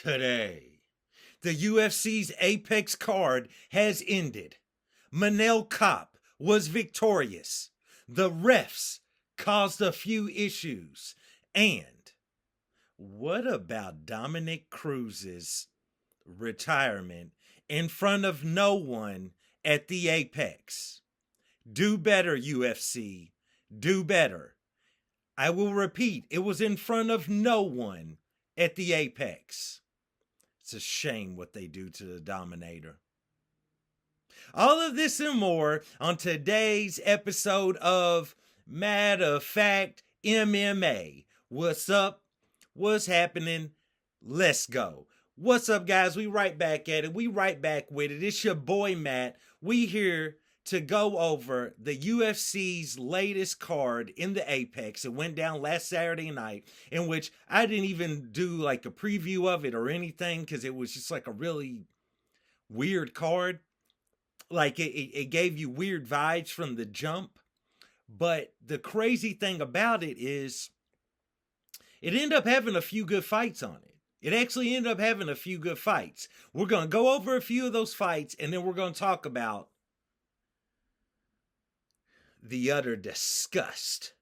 Today, the UFC's Apex card has ended. Manel Kape was victorious. The refs caused a few issues. And what about Dominick Cruz's retirement in front of no one at the Apex? Do better, UFC. Do better. I will repeat, it was in front of no one at the Apex. It's a shame what they do to the Dominator. All of this and more on today's episode of Matter of Fact MMA. What's up? What's happening? Let's go. What's up, guys? We right back at it. We right back with it. It's your boy, Matt. We here to go over the UFC's latest card in the Apex. It went down last Saturday night, in which I didn't even do like a preview of it or anything because it was just like a really weird card. Like it gave you weird vibes from the jump. But the crazy thing about it is it ended up having a few good fights on it. It actually ended up having a few good fights. We're going to go over a few of those fights, and then we're going to talk about the utter disgust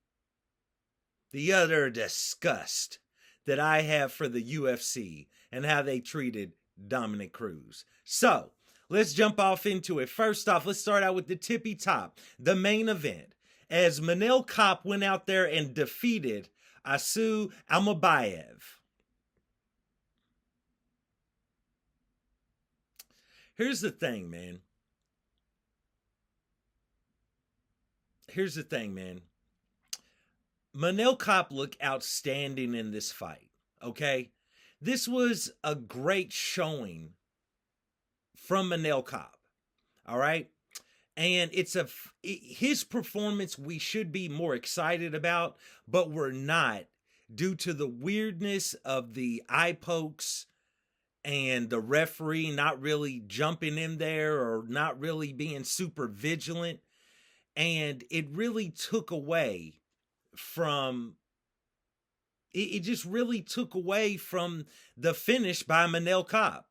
that I have for the UFC and how they treated Dominick Cruz. So, let's jump off into it. First off, let's start out with the tippy top, the main event, as Manel Kape went out there and defeated Almabayev. Here's the thing, man. Manel Kape looked outstanding in this fight, okay? This was a great showing from Manel Kape, all right? And his performance we should be more excited about, but we're not due to the weirdness of the eye pokes and the referee not really jumping in there or not really being super vigilant. And it really took away from, it just really took away from the finish by Manel Kape.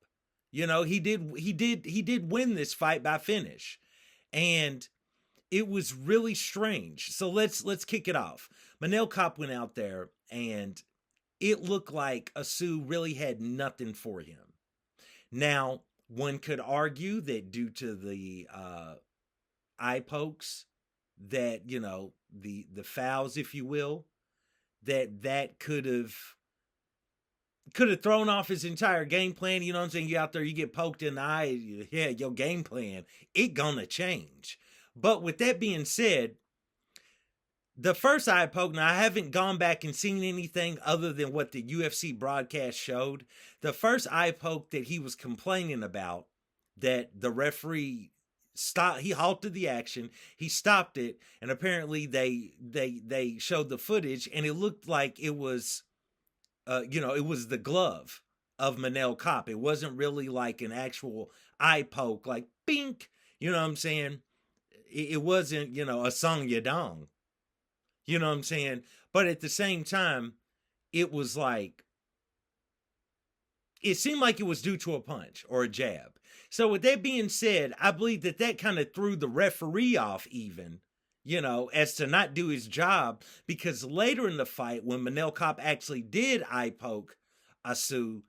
You know, he did win this fight by finish. And it was really strange. So let's kick it off. Manel Kape went out there and it looked like Asu really had nothing for him. Now, one could argue that due to the eye pokes, that, you know, the fouls, if you will, that could have thrown off his entire game plan. You know what I'm saying? You out there, you get poked in the eye, yeah, your game plan, it gonna change. But with that being said, the first eye poke, now I haven't gone back and seen anything other than what the UFC broadcast showed. The first eye poke that he was complaining about, that the referee stopped, he halted the action, he stopped it, and apparently they showed the footage, and it looked like it was, it was the glove of Manel Kape. It wasn't really like an actual eye poke, like bink, you know what I'm saying? It wasn't, a song yadong. You know what I'm saying? But at the same time, it was like, it seemed like it was due to a punch or a jab. So with that being said, I believe that kind of threw the referee off even, as to not do his job, because later in the fight, when Manel Kape actually did eye poke Asu,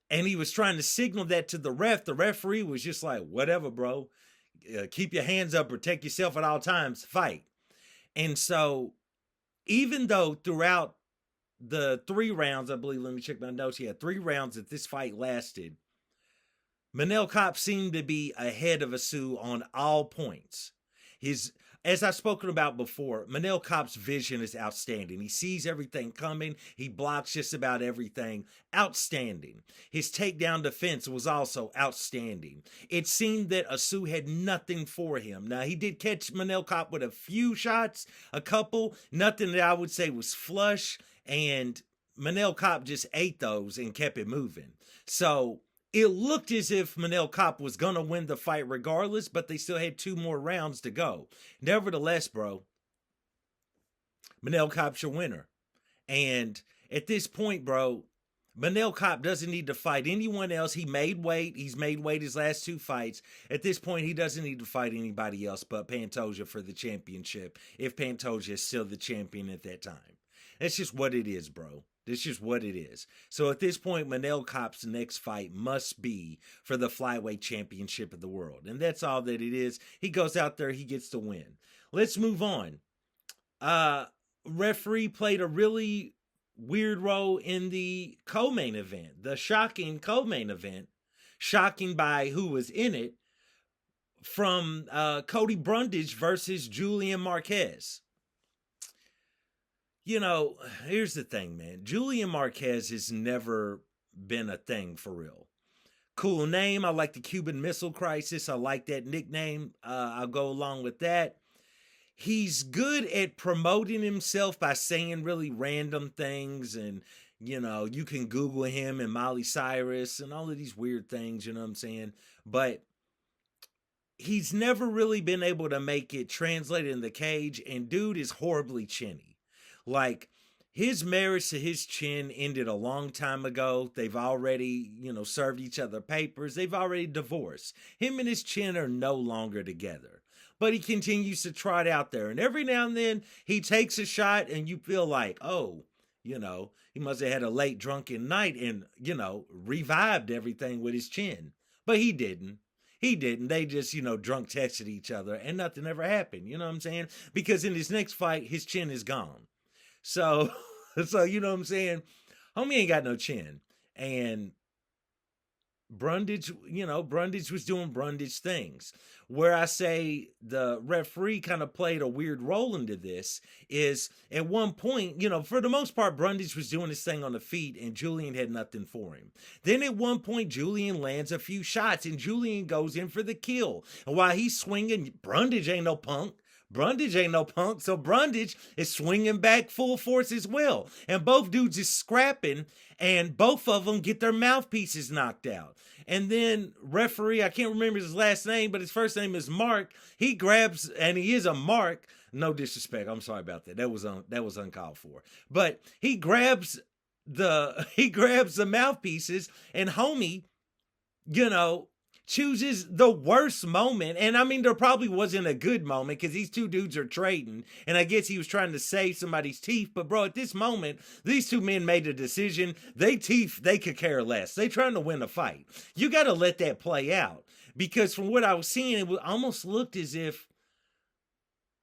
and he was trying to signal that to the referee was just like, whatever, bro. Keep your hands up, protect yourself at all times, fight. And so, even though throughout the 3 rounds, I believe, let me check my notes, 3 rounds that this fight lasted, Manel Kape seemed to be ahead of Asu on all points. As I've spoken about before, Manel Kape's vision is outstanding. He sees everything coming. He blocks just about everything. Outstanding. His takedown defense was also outstanding. It seemed that Asu had nothing for him. Now, he did catch Manel Kape with a few shots, a couple. Nothing that I would say was flush. And Manel Kape just ate those and kept it moving. So it looked as if Manel Kape was going to win the fight regardless, but they still had 2 more rounds to go. Nevertheless, bro, Manel Kape's your winner. And at this point, bro, Manel Kape doesn't need to fight anyone else. He made weight. He's made weight his last 2 fights. At this point, he doesn't need to fight anybody else but Pantoja for the championship, if Pantoja is still the champion at that time. That's just what it is, bro. That's just what it is. So at this point, Manel Kape's next fight must be for the flyweight championship of the world. And that's all that it is. He goes out there, he gets the win. Let's move on. Referee played a really weird role in the co-main event, the shocking co-main event, shocking by who was in it, from Cody Brundage versus Julian Marquez. You know, here's the thing, man. Julian Marquez has never been a thing for real. Cool name. I like the Cuban Missile Crisis. I like that nickname. I'll go along with that. He's good at promoting himself by saying really random things, and, you know, you can Google him and Miley Cyrus and all of these weird things, you know what I'm saying? But he's never really been able to make it translate in the cage, and dude is horribly chinny. Like, his marriage to his chin ended a long time ago. They've already, you know, served each other papers. They've already divorced. Him and his chin are no longer together. But he continues to trot out there. And every now and then, he takes a shot and you feel like, oh, you know, he must have had a late drunken night and, you know, revived everything with his chin. But he didn't. He didn't. They just, you know, drunk texted each other and nothing ever happened. You know what I'm saying? Because in his next fight, his chin is gone. So, you know what I'm saying? Homie ain't got no chin. And Brundage, you know, Brundage was doing Brundage things. Where I say the referee kind of played a weird role into this is at one point, you know, for the most part, Brundage was doing his thing on the feet and Julian had nothing for him. Then at one point, Julian lands a few shots and Julian goes in for the kill. And while he's swinging, Brundage ain't no punk. Brundage ain't no punk, so Brundage is swinging back full force as well. And both dudes is scrapping, and both of them get their mouthpieces knocked out. And then referee, I can't remember his last name, but his first name is Mark. He grabs, and he is a Mark. No disrespect, I'm sorry about that. That was uncalled for. But he grabs the mouthpieces, and homie, you know, chooses the worst moment. And I mean, there probably wasn't a good moment because these two dudes are trading. And I guess he was trying to save somebody's teeth. But bro, at this moment, these two men made a decision. They could care less. They trying to win a fight. You got to let that play out. Because from what I was seeing, it almost looked as if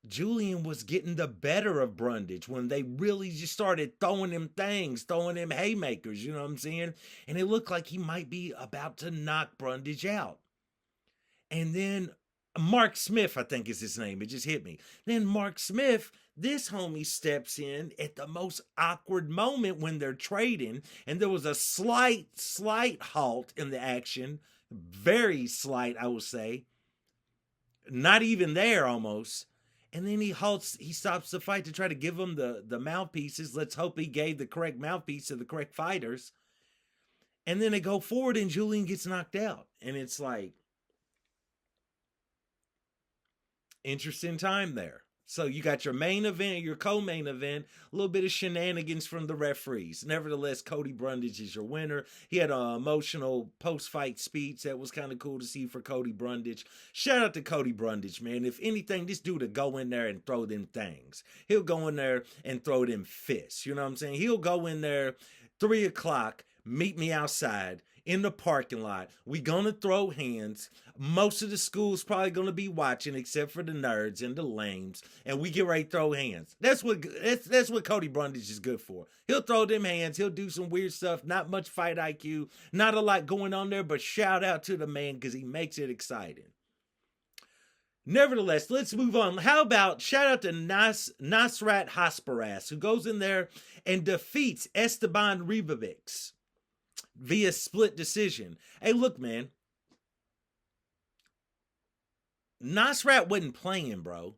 Julian was getting the better of Brundage when they really just started throwing him things, throwing him haymakers, you know what I'm saying? And it looked like he might be about to knock Brundage out. And then Mark Smith, I think is his name. It just hit me. Then Mark Smith, this homie steps in at the most awkward moment when they're trading. And there was a slight halt in the action. Very slight, I would say. Not even there almost. And then he stops the fight to try to give him the mouthpieces. Let's hope he gave the correct mouthpiece to the correct fighters. And then they go forward and Julian gets knocked out. And it's like, interesting time there. So you got your main event, your co-main event, a little bit of shenanigans from the referees. Nevertheless, Cody Brundage is your winner. He had an emotional post-fight speech that was kind of cool to see for Cody Brundage. Shout out to Cody Brundage, man. If anything, this dude will go in there and throw them things. He'll go in there and throw them fists. You know what I'm saying? He'll go in there, 3 o'clock, meet me outside in the parking lot. We gonna throw hands. Most of the school's probably gonna be watching, except for the nerds and the lames. And we get ready to throw hands. That's what Cody Brundage is good for. He'll throw them hands. He'll do some weird stuff. Not much fight IQ. Not a lot going on there, but shout out to the man because he makes it exciting. Nevertheless, let's move on. How about shout out to Nasrat Haqparast, who goes in there and defeats Esteban Ribovics via split decision. Hey, look, man. Nasrat wasn't playing, bro.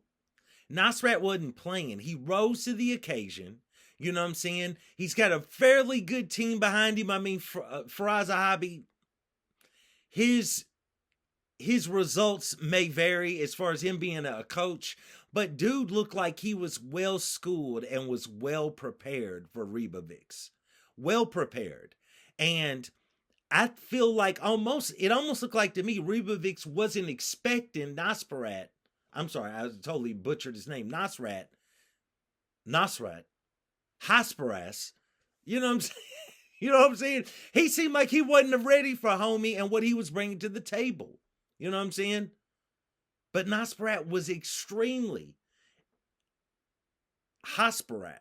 Nasrat wasn't playing. He rose to the occasion. You know what I'm saying? He's got a fairly good team behind him. I mean, Faraz Zahabi, his results may vary as far as him being a coach, but dude looked like he was well schooled and was well prepared for Ribovics. Well prepared. And I feel like it almost looked like to me Ribovics wasn't expecting Nosferat. I'm sorry, I totally butchered his name. Nosrat, Hasperas. You know what I'm saying? You know what I'm saying? He seemed like he wasn't ready for homie and what he was bringing to the table. You know what I'm saying? But Nosferat was Hasperat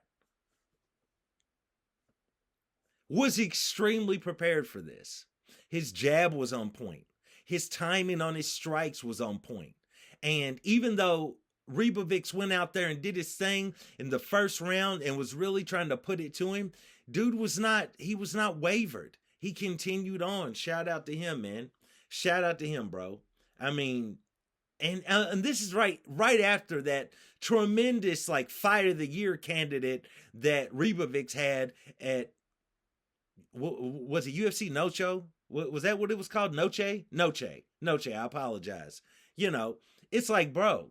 was extremely prepared for this. His jab was on point. His timing on his strikes was on point. And even though Ribovics went out there and did his thing in the first round and was really trying to put it to him, dude was not wavered. He continued on. Shout out to him, man. Shout out to him, bro. I mean, and this is right after that tremendous like fight of the year candidate that Ribovics had at, was it UFC Noche? Was that what it was called? Noche. I apologize. You know, it's like, bro,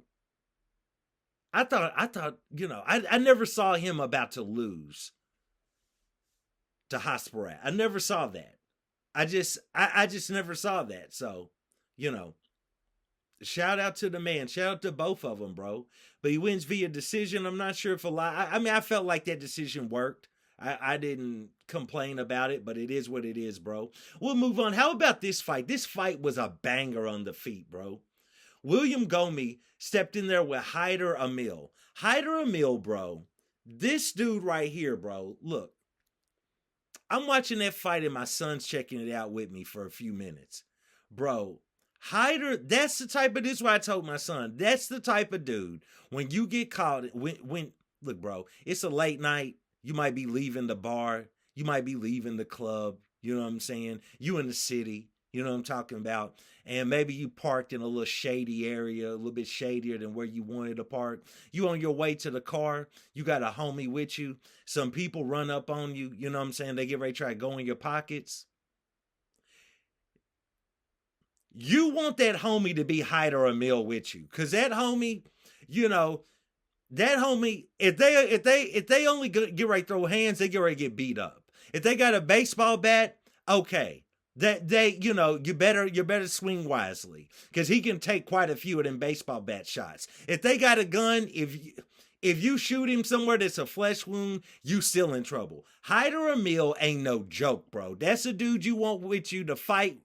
I thought, you know, I never saw him about to lose to Hasperat. I never saw that. I just never saw that. So, you know, shout out to the man. Shout out to both of them, bro. But he wins via decision. I'm not sure if a lot. I mean, I felt like that decision worked. I didn't complain about it, but it is what it is, bro. We'll move on. How about this fight? This fight was a banger on the feet, bro. William Gomi stepped in there with Hyder Amil. Hyder Amil, bro. This dude right here, bro. Look, I'm watching that fight and my son's checking it out with me for a few minutes. Bro, Hyder, that's the type of, this is what I told my son. That's the type of dude, when you get caught, when look, bro, it's a late night. You might be leaving the bar. You might be leaving the club. You know what I'm saying? You in the city. You know what I'm talking about? And maybe you parked in a little shady area, a little bit shadier than where you wanted to park. You on your way to the car. You got a homie with you. Some people run up on you. You know what I'm saying? They get ready to try to go in your pockets. You want that homie to be Hyder Amil with you. Because that homie, you know, that homie, if they only get ready to throw hands, they get ready to get beat up. If they got a baseball bat, okay, that they, you know, you better swing wisely, because he can take quite a few of them baseball bat shots. If they got a gun, if you shoot him somewhere that's a flesh wound, you still in trouble. Hyder Amil ain't no joke, bro. That's a dude you want with you to fight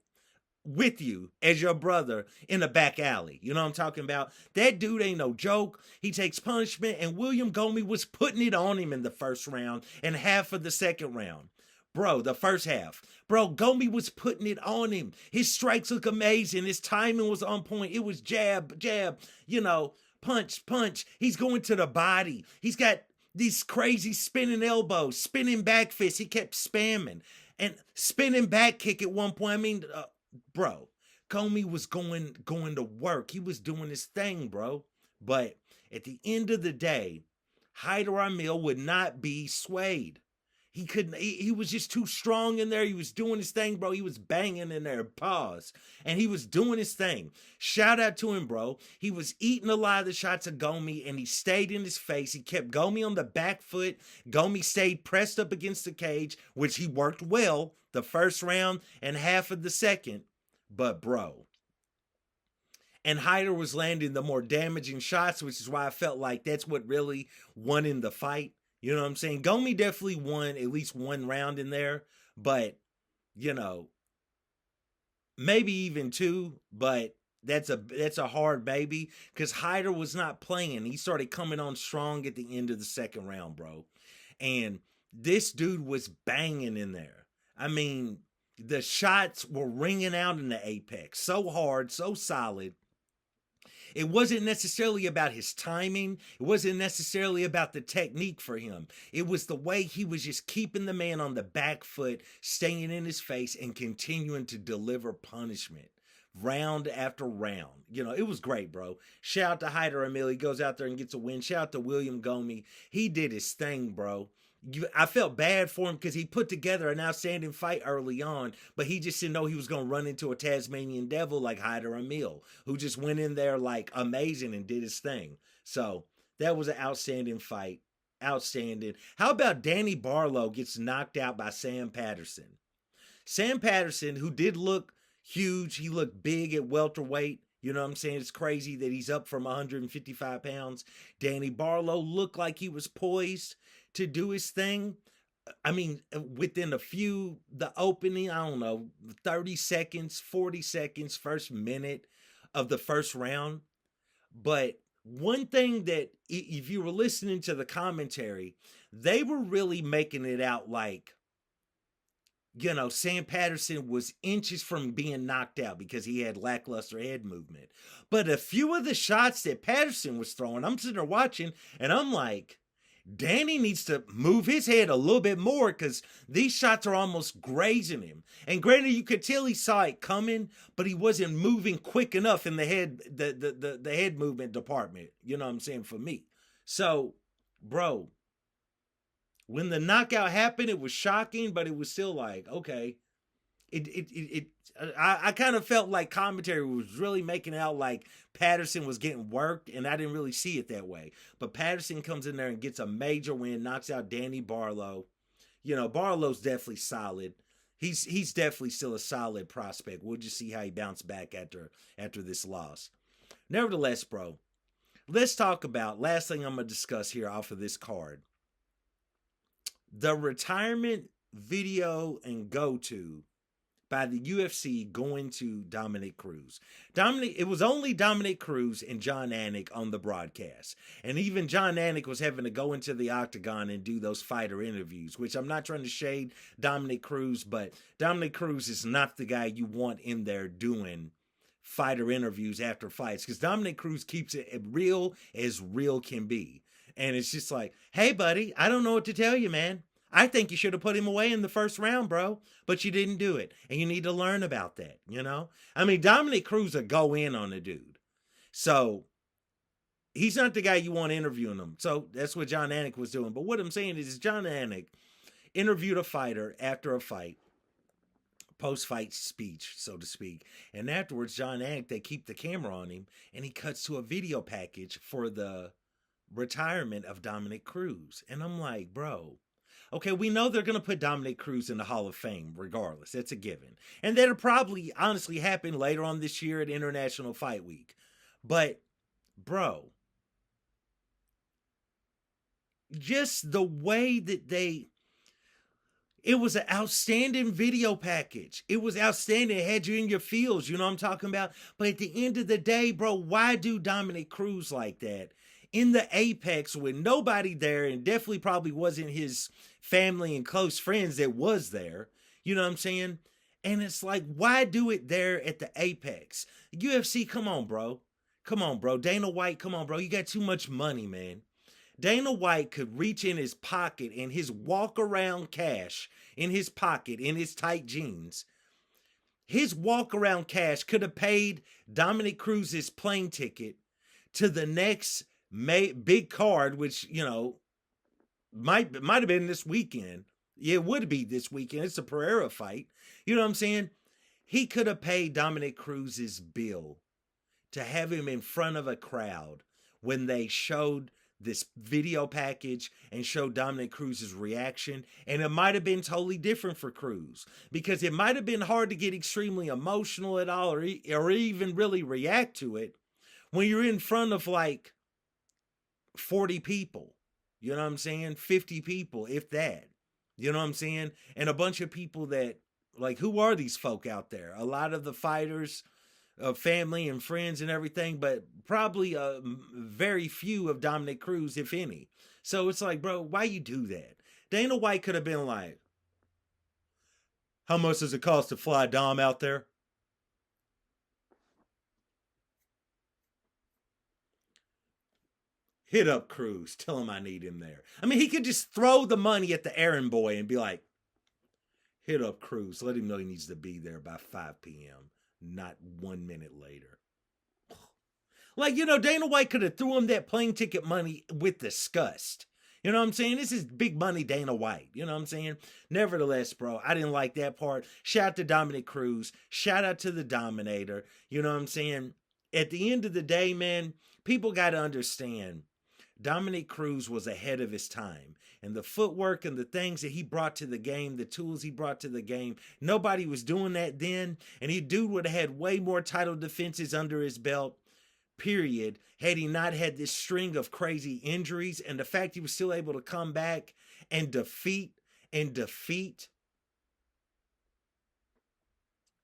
with you as your brother in a back alley. You know what I'm talking about? That dude ain't no joke. He takes punishment, and William Gomi was putting it on him in the first round and half of the second round. Bro, the first half. Bro, Gomi was putting it on him. His strikes look amazing. His timing was on point. It was jab, you know, punch. He's going to the body. He's got these crazy spinning elbows, spinning back fists. He kept spamming. And spinning back kick at one point. I mean, bro, Gomi was going to work. He was doing his thing, bro. But at the end of the day, Hyder Amil would not be swayed. He couldn't. He was just too strong in there. He was doing his thing, bro. He was banging in there. Pause. And he was doing his thing. Shout out to him, bro. He was eating a lot of the shots of Gomi, and he stayed in his face. He kept Gomi on the back foot. Gomi stayed pressed up against the cage, which he worked well the first round and half of the second. But, bro, and Hyder was landing the more damaging shots, which is why I felt like that's what really won in the fight. You know what I'm saying? Gomi definitely won at least one round in there, but, you know, maybe even two, but that's a hard baby, because Hyder was not playing. He started coming on strong at the end of the second round, bro. And this dude was banging in there. I mean, the shots were ringing out in the apex. So hard, so solid. It wasn't necessarily about his timing. It wasn't necessarily about the technique for him. It was the way he was just keeping the man on the back foot, staying in his face, and continuing to deliver punishment round after round. You know, it was great, bro. Shout out to Hyder Amil. He goes out there and gets a win. Shout out to William Gomi. He did his thing, bro. I felt bad for him because he put together an outstanding fight early on, but he just didn't know he was going to run into a Tasmanian devil like Hyder Amil, who just went in there like amazing and did his thing. So that was an outstanding fight. Outstanding. How about Danny Barlow gets knocked out by Sam Patterson? Sam Patterson, who did look huge, he looked big at welterweight. You know what I'm saying? It's crazy that he's up from 155 pounds. Danny Barlow looked like he was poised to do his thing. I mean, within the opening, I don't know, 30 seconds, 40 seconds, first minute of the first round. But one thing that, if you were listening to the commentary, they were really making it out like, Sam Patterson was inches from being knocked out because he had lackluster head movement. But a few of the shots that Patterson was throwing, I'm sitting there watching, and I'm like, Danny needs to move his head a little bit more because these shots are almost grazing him. And granted, you could tell he saw it coming, but he wasn't moving quick enough in the head movement department. You know what I'm saying? For me. So, bro, when the knockout happened, it was shocking, but it was still like, okay. I kind of felt like commentary was really making out like Patterson was getting worked, and I didn't really see it that way. But Patterson comes in there and gets a major win, knocks out Danny Barlow. Barlow's definitely solid. He's definitely still a solid prospect. We'll just see how he bounced back after this loss. Nevertheless, bro, let's talk about last thing I'm gonna discuss here off of this card. The retirement video and go-to by the UFC going to Dominick Cruz. It was only Dominick Cruz and Jon Anik on the broadcast. And even Jon Anik was having to go into the octagon and do those fighter interviews, which I'm not trying to shade Dominick Cruz, but Dominick Cruz is not the guy you want in there doing fighter interviews after fights, because Dominick Cruz keeps it real as real can be. And it's just like, hey, buddy, I don't know what to tell you, man. I think you should have put him away in the first round, bro, but you didn't do it. And you need to learn about that, I mean, Dominick Cruz will go in on the dude. So he's not the guy you want interviewing him. So that's what Jon Anik was doing. But what I'm saying is Jon Anik interviewed a fighter after a fight, post-fight speech, so to speak. And afterwards, Jon Anik, they keep the camera on him, and he cuts to a video package for the retirement of Dominick Cruz. And I'm like, bro, okay, we know they're going to put Dominick Cruz in the Hall of Fame regardless. That's a given. And that'll probably honestly happen later on this year at International Fight Week. But, bro, just the way that it was an outstanding video package. It was outstanding. It had you in your feels, you know what I'm talking about? But at the end of the day, bro, why do Dominick Cruz like that? In the Apex with nobody there, and definitely probably wasn't his family and close friends that was there. You know what I'm saying? And it's like, why do it there at the Apex? UFC, come on, bro. Come on, bro. Dana White, come on, bro. You got too much money, man. Dana White could reach in his pocket and his walk-around cash in his pocket, in his tight jeans. His walk-around cash could have paid Dominick Cruz's plane ticket to the next big card, which might have been this weekend. Yeah, it would be this weekend. It's a Pereira fight. You know what I'm saying? He could have paid Dominick Cruz's bill to have him in front of a crowd when they showed this video package and showed Dominick Cruz's reaction. And it might have been totally different for Cruz, because it might have been hard to get extremely emotional at all, or even really react to it when you're in front of like 40 people, you know what I'm saying? 50 people, if that, you know what I'm saying? And a bunch of people that, like, who are these folk out there? A lot of the fighters, family and friends and everything, but probably very few of Dominick Cruz, if any. So it's like, bro, why you do that? Dana White could have been like, how much does it cost to fly Dom out there? Hit up Cruz. Tell him I need him there. I mean, he could just throw the money at the errand boy and be like, hit up Cruz. Let him know he needs to be there by 5 p.m., not 1 minute later. Like, Dana White could have threw him that plane ticket money with disgust. You know what I'm saying? This is big money Dana White. You know what I'm saying? Nevertheless, bro, I didn't like that part. Shout out to Dominick Cruz. Shout out to the Dominator. You know what I'm saying? At the end of the day, man, people got to understand. Dominick Cruz was ahead of his time. And the footwork and the things that he brought to the game, the tools he brought to the game, nobody was doing that then. And he dude would have had way more title defenses under his belt, period, had he not had this string of crazy injuries. And the fact he was still able to come back and defeat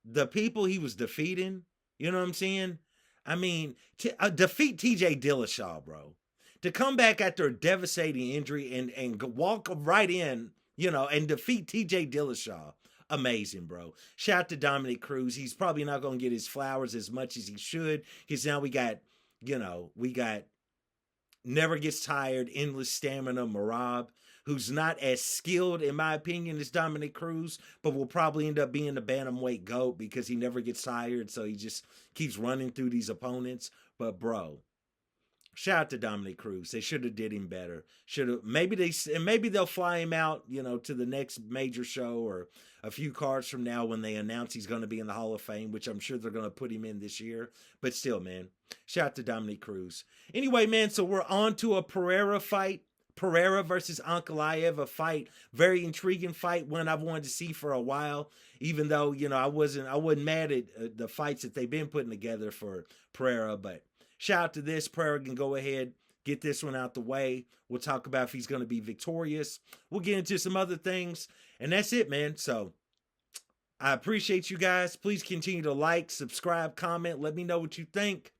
the people he was defeating. You know what I'm saying? I mean, defeat TJ Dillashaw, bro. To come back after a devastating injury and walk right in, and defeat TJ Dillashaw. Amazing, bro. Shout out to Dominick Cruz. He's probably not going to get his flowers as much as he should, because now we got never gets tired, endless stamina Marab, who's not as skilled, in my opinion, as Dominick Cruz, but will probably end up being the bantamweight GOAT because he never gets tired, so he just keeps running through these opponents. But, bro, shout out to Dominick Cruz. They should have did him better. Maybe they'll fly him out, to the next major show or a few cards from now when they announce he's going to be in the Hall of Fame, which I'm sure they're going to put him in this year. But still, man, shout out to Dominick Cruz. Anyway, man, so we're on to a Pereira fight. Pereira versus Almabayev, a fight, very intriguing fight, one I've wanted to see for a while, even though, I wasn't mad at the fights that they've been putting together for Pereira, but shout out to this. Pereira can go ahead, get this one out the way. We'll talk about if he's going to be victorious. We'll get into some other things, and that's it, man. So I appreciate you guys. Please continue to like, subscribe, comment. Let me know what you think.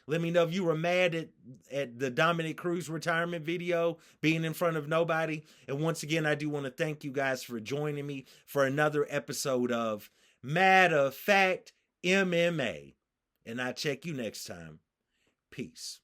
Let me know if you were mad at the Dominick Cruz retirement video being in front of nobody. And once again, I do want to thank you guys for joining me for another episode of Matter of Fact MMA. And I'll check you next time. Peace.